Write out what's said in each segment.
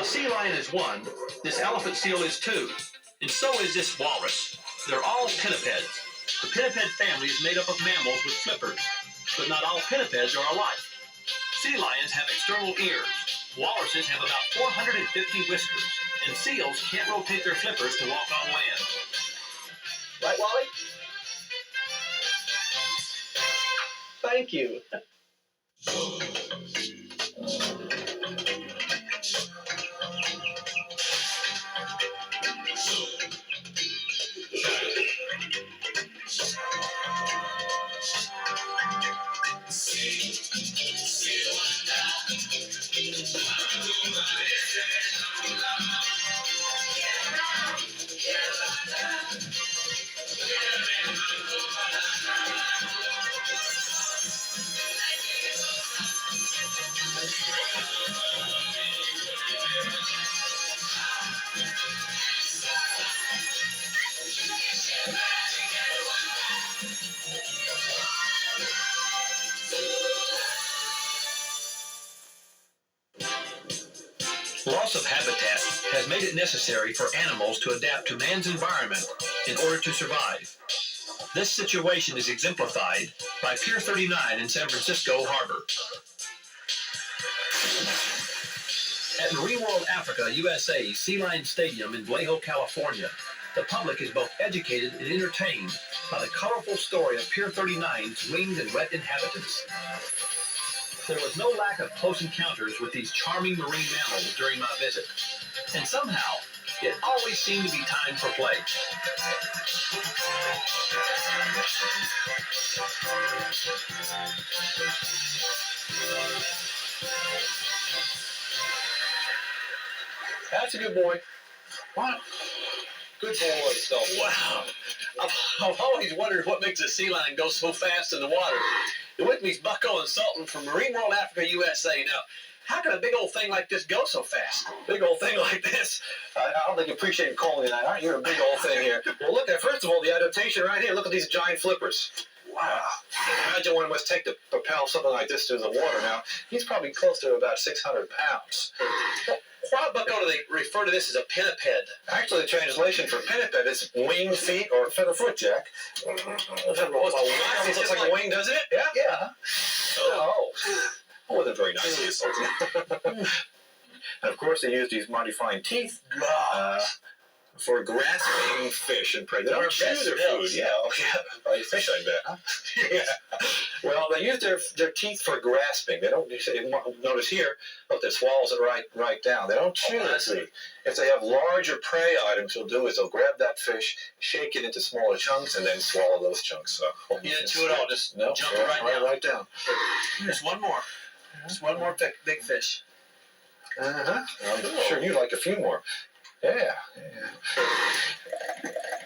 sea lion is one, this elephant seal is two, and so is this walrus. They're all pinnipeds. The pinniped family is made up of mammals with flippers, but not all pinnipeds are alike. Sea lions have external ears. Walruses have about 450 whiskers, and seals can't rotate their flippers to walk on land. Right, Wally? Thank you. Loss of habitat has made it necessary for animals to adapt to man's environment in order to survive. This situation is exemplified by Pier 39 in San Francisco Harbor. At Marine World Africa, USA, Sea Lion Stadium in Vallejo, California, the public is both educated and entertained by the colorful story of Pier 39's winged and wet inhabitants. There was no lack of close encounters with these charming marine mammals during my visit, and somehow, it always seemed to be time for play. That's a good boy. What? Good boy. So, wow. I've always wondered what makes a sea lion go so fast in the water. You're with me, Bucko and Sultan from Marine World Africa, USA. Now, how can a big old thing like this go so fast? Big old thing like this? I don't think you appreciate calling me that, aren't you? You're a big old thing here. Well, look at, first of all, the adaptation right here. Look at these giant flippers. Wow. Imagine one must take to propel something like this through the water. Now, he's probably close to about 600 pounds. Why, Bucko, do they refer to this as a pinniped? Actually, the translation for pinniped is winged feet or feather foot, Jack. It looks like a wing, doesn't it? Yeah. Yeah. Oh. That wasn't very nice. And of course, they use these mighty fine teeth for grasping fish and prey. They don't chew their food. Yeah, by fish, I bet. Huh? Yeah. Well, they use their teeth for grasping. They don't. Notice here, look, that swallows it right down. They don't chew it. See, if they have larger prey items, what they'll do is they'll grab that fish, shake it into smaller chunks, and then swallow those chunks. So you didn't chew it all, just jump it right down. There's one more. Just one more big fish. I'm sure you'd like a few more. Yeah.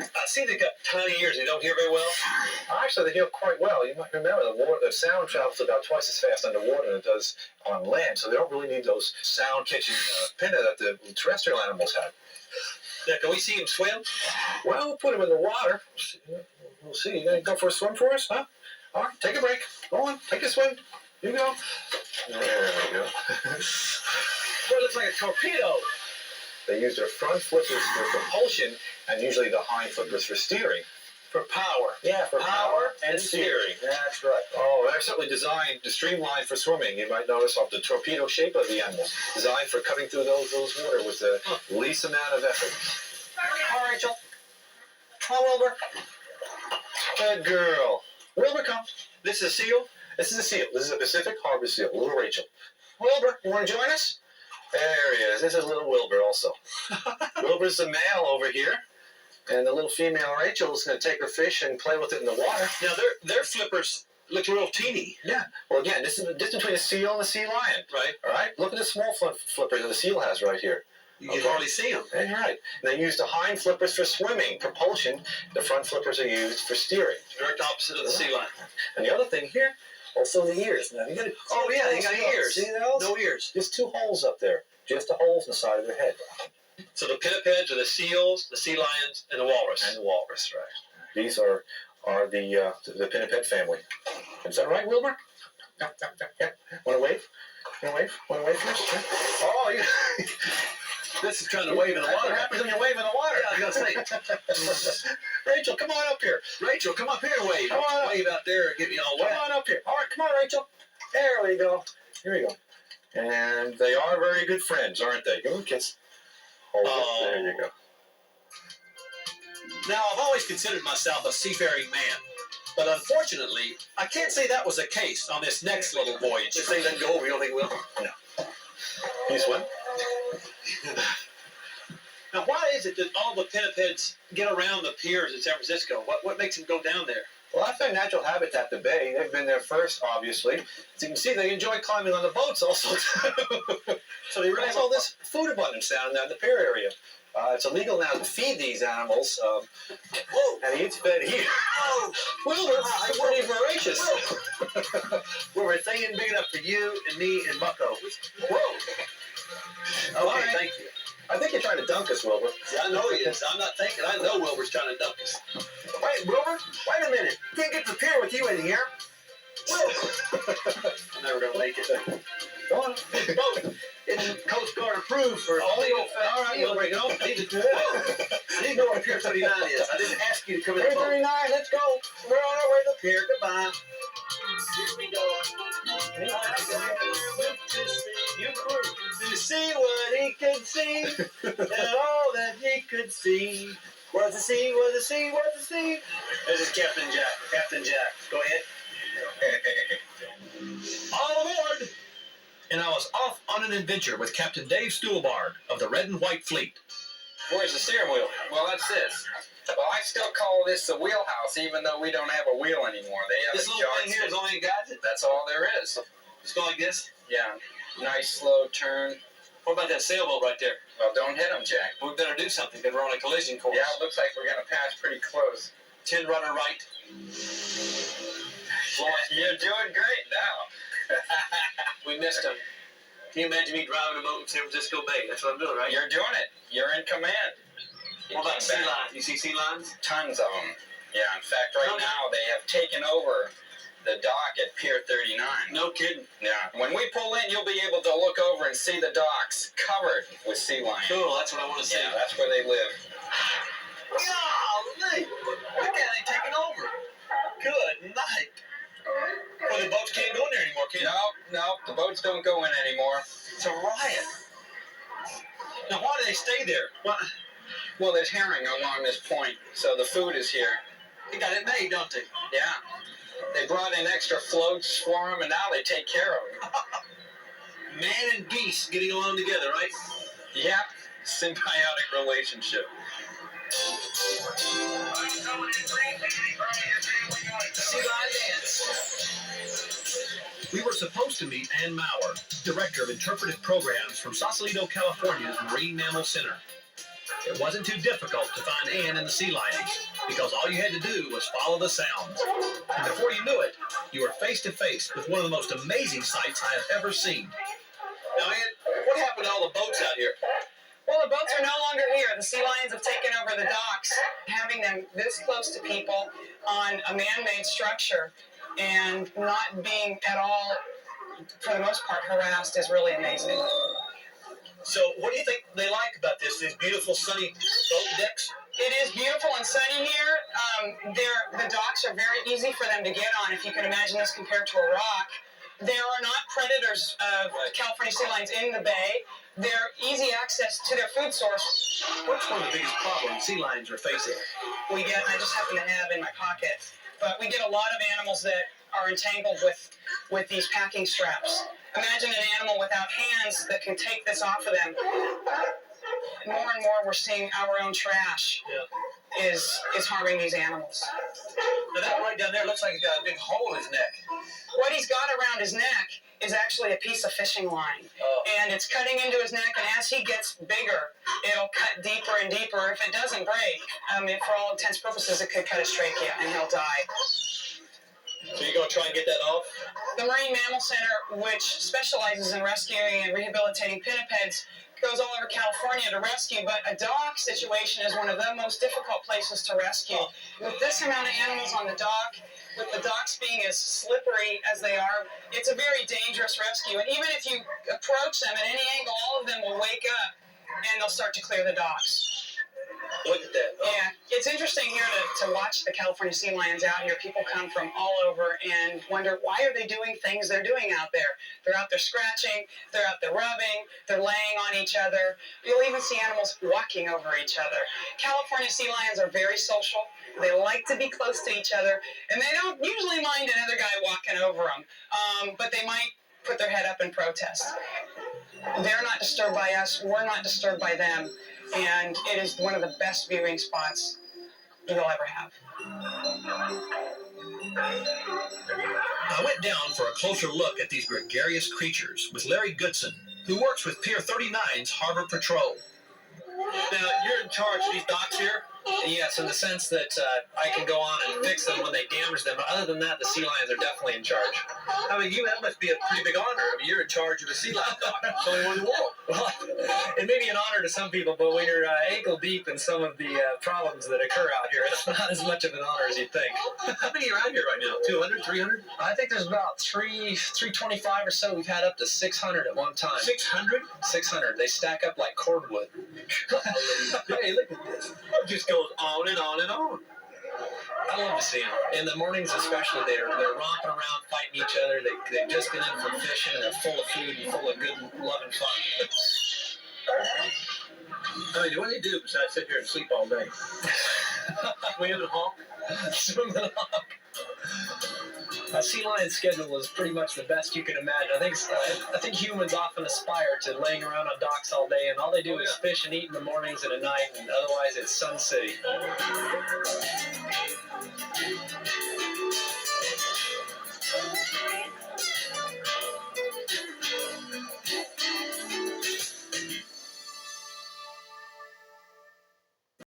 I see they got tiny ears. They don't hear very well. Actually, they hear quite well. You might remember the sound travels about twice as fast underwater than it does on land. So they don't really need those sound-catching pinna that the terrestrial animals have. Now, can we see them swim? Well, we'll put them in the water. We'll see. You gonna go for a swim for us, huh? All right, take a break. Go on, take a swim. You go. There we go. Well, it looks like a torpedo. They use their front flippers for propulsion and usually the hind flippers for steering. For power. Yeah, for power and steering. That's right. Oh, they're certainly designed to streamline for swimming. You might notice off the torpedo shape of the animal. Designed for cutting through those water with the least amount of effort. Hi, Rachel. Hi, Wilbur. Good girl. Wilbur, come. This is a seal? This is a seal. This is a Pacific Harbor seal, little Rachel. Wilbur, you want to join us? There he is. This is little Wilbur also. Wilbur's the male over here. And the little female Rachel is going to take her fish and play with it in the water. Now, their flippers look real teeny. Yeah. Well, again, this is the difference between a seal and a sea lion. Right. All right? Look at the small flippers that the seal has right here. You can hardly see them. That's right. And they use the hind flippers for swimming, propulsion. The front flippers are used for steering. Direct opposite of the sea lion. And the other thing here, also the ears. Now, you got they got ears. See those? No ears. Just two holes up there. Just the holes in the side of their head. So the pinnipeds are the seals, the sea lions, and the walrus. And the walrus, right. These are the pinniped family. Is that right, Wilbur? Yeah. Want to wave? Want to wave first? Oh, yeah. This is trying to wave in the water. What happens when you wave in the water? Yeah, I was going to say. Rachel, come on up here. Rachel, come up here and wave. Come on up. Wave out there and get me all wet. Come on up here. All right, come on, Rachel. There we go. Here we go. And they are very good friends, aren't they? Give them a kiss. Hold it. There you go. Now, I've always considered myself a seafaring man, but unfortunately, I can't say that was the case on this next little voyage. This thing doesn't go over. You don't think it will? No. Can you swim? Now, why is it that all the pinnipeds get around the piers in San Francisco? What makes them go down there? Well, that's their natural habitat, the bay. They've been there first, obviously. As you can see, they enjoy climbing on the boats also. So they really have all this food abundance down in the pier area. It's illegal now to feed these animals. And he eats fed here. Well, we're pretty voracious. We're thinking big enough for you and me and Bucko. Whoa. Okay, thank you. I think you're trying to dunk us, Wilbur. See, I know he is. I'm not thinking. I know Wilbur's trying to dunk us. Wait, Wilbur, wait a minute. Can't get to the pier with you in here. I'm never going to make it. Go on. Boat isn't Coast Guard approved for illegal fat. All right, Wilbur, go. I need to know where Pier 39 is. I didn't ask you to come in the boat. 39, let's go. We're on our way to the pier. Goodbye. Here we go. You crew to see what he could see, and all that he could see. Was the sea, was the sea, was the sea. This is Captain Jack. Captain Jack. Go ahead. All aboard! And I was off on an adventure with Captain Dave Stuhlbarg of the Red and White Fleet. Where's the steering wheel? Well, that's this. Well, I still call this the wheelhouse, even though we don't have a wheel anymore. They have This a little thing here joystick. is only a gadget. That's all there is. Just go like this. Yeah. Nice slow turn. What about that sailboat right there? Well, don't hit them, Jack. We better do something because we're on a collision course. Yeah, it looks like we're going to pass pretty close. 10 rudder right. You're doing great now. We missed him. Can you imagine me driving a boat in San Francisco Bay? That's what I'm doing, right? You're doing it. You're in command. You What about came sea back. lines? You see sea lines? Tons of them. Yeah, in fact, right now they have taken over the dock at Pier 39. No kidding. Yeah. When we pull in, you'll be able to look over and see the docks covered with sea lions. Cool, that's what I want to see. Yeah, that's where they live. Golly! Look at it taking over. Good night. Well, the boats can't go in there anymore, can they? No, the boats don't go in anymore. It's a riot. Now, why do they stay there? Why? Well, there's herring along this point, so the food is here. They got it made, don't they? Yeah. They brought in extra floats for them, and now they take care of them. Man and geese getting along together, right? Yeah, symbiotic relationship. Sea lion dance. We were supposed to meet Ann Maurer, Director of Interpretive Programs from Sausalito, California's Marine Mammal Center. It wasn't too difficult to find Ann and the sea lions, because all you had to do was follow the sounds. And before you knew it, you were face to face with one of the most amazing sights I have ever seen. Now, Ann, what happened to all the boats out here? Well, the boats are no longer here. The sea lions have taken over the docks. Having them this close to people on a man-made structure and not being at all, for the most part, harassed is really amazing. So, what do you think they like about this? These beautiful sunny boat decks? It is beautiful and sunny here. The docks are very easy for them to get on, if you can imagine this compared to a rock. There are not predators of California sea lions in the bay. They're easy access to their food source. What's one of the biggest problems sea lions are facing? I just happen to have in my pocket, but we get a lot of animals that are entangled with these packing straps. Imagine an animal without hands that can take this off of them. More and more we're seeing our own trash is harming these animals. Now that right down there looks like it's got a big hole in his neck. What he's got around his neck is actually a piece of fishing line. And it's cutting into his neck, and as he gets bigger, it'll cut deeper and deeper. If it doesn't break, for all intents and purposes, it could cut his trachea, and he'll die. So you're going to try and get that off? The Marine Mammal Center, which specializes in rescuing and rehabilitating pinnipeds, goes all over California to rescue, but a dock situation is one of the most difficult places to rescue. With this amount of animals on the dock, with the docks being as slippery as they are, it's a very dangerous rescue. And even if you approach them at any angle, all of them will wake up and they'll start to clear the docks. Look at that. Yeah, it's interesting here to watch the California sea lions out here. People come from all over and wonder, why are they doing things they're doing out there? They're out there scratching, they're out there rubbing, they're laying on each other. You'll even see animals walking over each other. California sea lions are very social. They like to be close to each other, and they don't usually mind another guy walking over them, but they might put their head up and protest. They're not disturbed by us, we're not disturbed by them, and it is one of the best viewing spots you'll ever have. I went down for a closer look at these gregarious creatures with Larry Goodson, who works with Pier 39's Harbor Patrol. Now, you're in charge of these docks here? Yes, in the sense that I can go on and fix them when they damage them. But other than that, the sea lions are definitely in charge. I mean, that must be a pretty big honor. I mean, you're in charge of a sea lion dock. It's the only one in the world. Well, it may be an honor to some people, but when you're ankle deep in some of the problems that occur out here, it's not as much of an honor as you'd think. How many are out here right now? 200, 300? I think there's about 325 or so. We've had up to 600 at one time. 600? 600. They stack up like cordwood. Hey, look at this. It just goes on and on and on. I love to see them. In the mornings especially, they're romping around, fighting each other. They've just been in from fishing, and they're full of food and full of good, loving fun. I mean, what do they do besides sit here and sleep all day? Swim and honk? Swim and honk. A sea lion schedule is pretty much the best you can imagine. I think humans often aspire to laying around on docks all day, and all they do is fish and eat in the mornings and at night, and otherwise it's Sun City.